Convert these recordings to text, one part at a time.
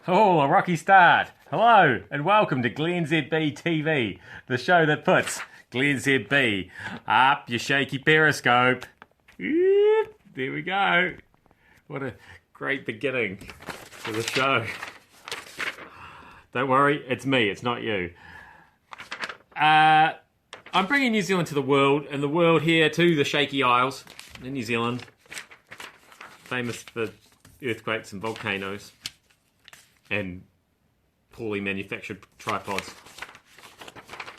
Oh, a rocky start. Hello and welcome to glennzb TV, the show that puts glennzb up your shaky Periscope. There we go. What a great beginning to the show. Don't worry, it's me, it's not you. I'm bringing New Zealand to the world, and the world here to the Shaky Isles in New Zealand. Famous for earthquakes and volcanoes. And poorly manufactured tripods.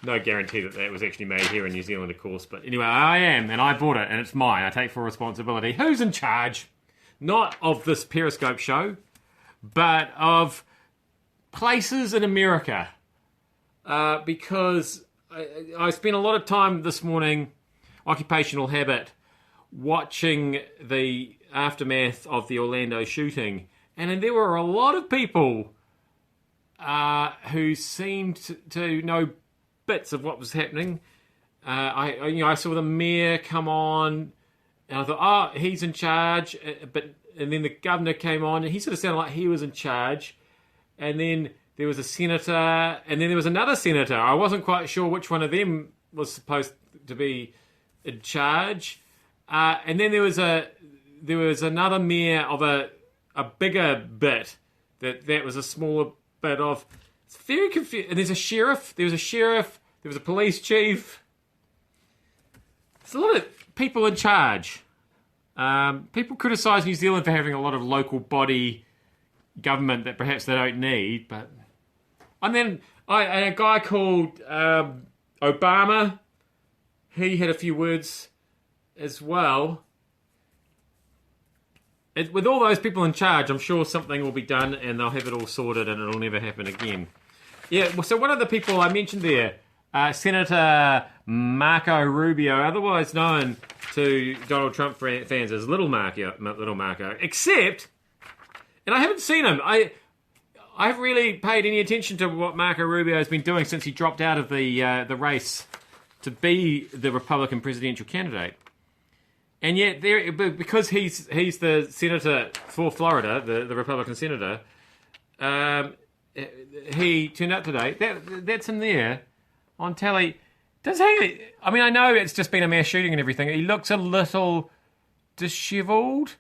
No guarantee that that was actually made here in New Zealand, of course. But anyway, I am, and I bought it, and it's mine. I take full responsibility. Who's in charge? Not of this Periscope show, but of places in America. Because I spent a lot of time this morning, occupational habit, watching the aftermath of the Orlando shooting. And then there were a lot of people who seemed to know bits of what was happening. I saw the mayor come on, and I thought, oh, he's in charge. And then the governor came on, and he sort of sounded like he was in charge. And then there was a senator, and then there was another senator. I wasn't quite sure which one of them was supposed to be in charge. And then there was another mayor of a bigger bit that was a smaller bit of. It's very confusing. And there's a sheriff. There was a sheriff. There was a police chief. There's a lot of people in charge. People criticise New Zealand for having a lot of local body government that perhaps they don't need. But and then a guy called Obama. He had a few words as well. With all those people in charge, I'm sure something will be done and they'll have it all sorted and it'll never happen again. Yeah, so one of the people I mentioned there, Senator Marco Rubio, otherwise known to Donald Trump fans as Little Marco, except, and I haven't seen him, I haven't really paid any attention to what Marco Rubio has been doing since he dropped out of the race to be the Republican presidential candidate. And yet, because he's the senator for Florida, the Republican senator, he turned up today. That's him there on telly. Does he? I mean, I know it's just been a mass shooting and everything. He looks a little dishevelled,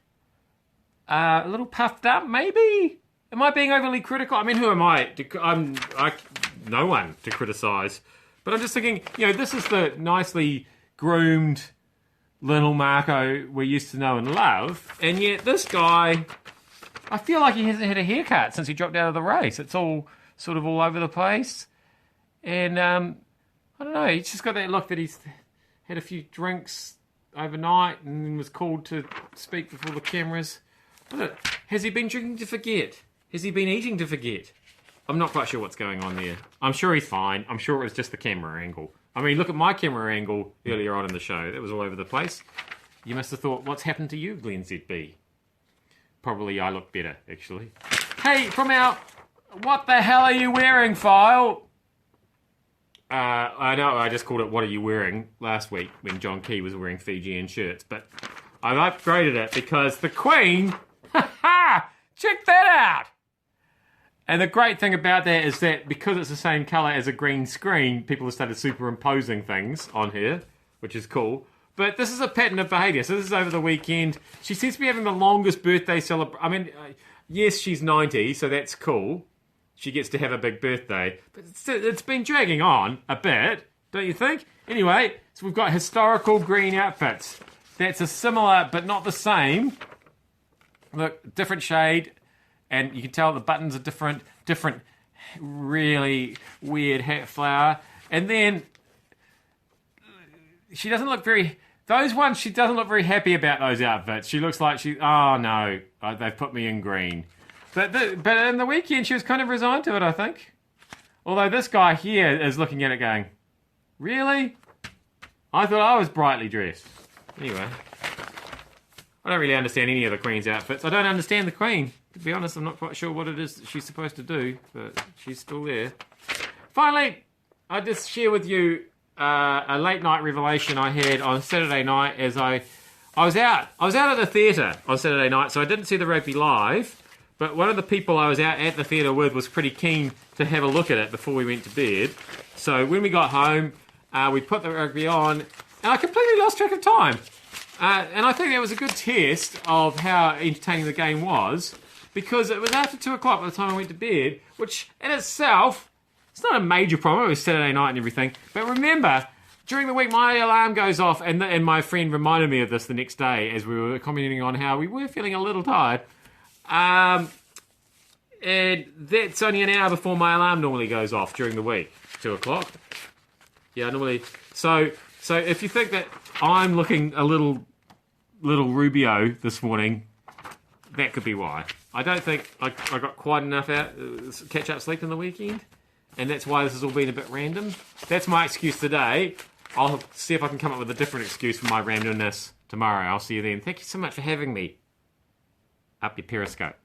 a little puffed up, maybe. Am I being overly critical? I mean, who am I? I'm no one to criticise. But I'm just thinking, this is the nicely groomed Little Marco we used to know and love, and yet this guy, I feel like he hasn't had a haircut since he dropped out of the race. It's all sort of all over the place, and I don't know, he's just got that look that he's had a few drinks overnight and was called to speak before the cameras. But has he been drinking to forget? Has he been eating to forget? I'm not quite sure what's going on there. I'm sure he's fine. I'm sure it was just the camera angle. I mean, look at my camera angle earlier on in the show. That was all over the place. You must have thought, what's happened to you, glennzb? Probably I look better, actually. Hey, from our What the Hell Are You Wearing file. I know I just called it What Are You Wearing last week when John Key was wearing Fijian shirts. But I've upgraded it because the Queen, check that out. And the great thing about that is that because it's the same colour as a green screen, people have started superimposing things on her, which is cool. But this is a pattern of behaviour. So this is over the weekend. She seems to be having the longest birthday celebration. I mean, yes, she's 90, so that's cool. She gets to have a big birthday. But it's been dragging on a bit, don't you think? Anyway, so we've got historical green outfits. That's a similar, but not the same. Look, different shade. And you can tell the buttons are different really weird hat flower. And then she doesn't look very, she doesn't look very happy about those outfits. She looks like oh no, they've put me in green. But in the weekend she was kind of resigned to it, I think. Although this guy here is looking at it going, really? I thought I was brightly dressed. Anyway, I don't really understand any of the Queen's outfits. I don't understand the Queen. To be honest, I'm not quite sure what it is that she's supposed to do, but she's still there. Finally, I just share with you a late night revelation I had on Saturday night as I was out at the theatre on Saturday night, so I didn't see the rugby live, but one of the people I was out at the theatre with was pretty keen to have a look at it before we went to bed. So when we got home, we put the rugby on, and I completely lost track of time. And I think that was a good test of how entertaining the game was, because it was after 2 o'clock by the time I went to bed, which in itself, it's not a major problem. It was Saturday night and everything. But remember, during the week, my alarm goes off, and my friend reminded me of this the next day as we were commenting on how we were feeling a little tired. And that's only an hour before my alarm normally goes off during the week. 2 o'clock. Yeah, normally. So if you think that I'm looking a little Rubio this morning, that could be why. I don't think I got quite enough catch-up sleep in the weekend, and that's why this has all been a bit random. That's my excuse today. I'll see if I can come up with a different excuse for my randomness tomorrow. I'll see you then. Thank you so much for having me. Up your Periscope.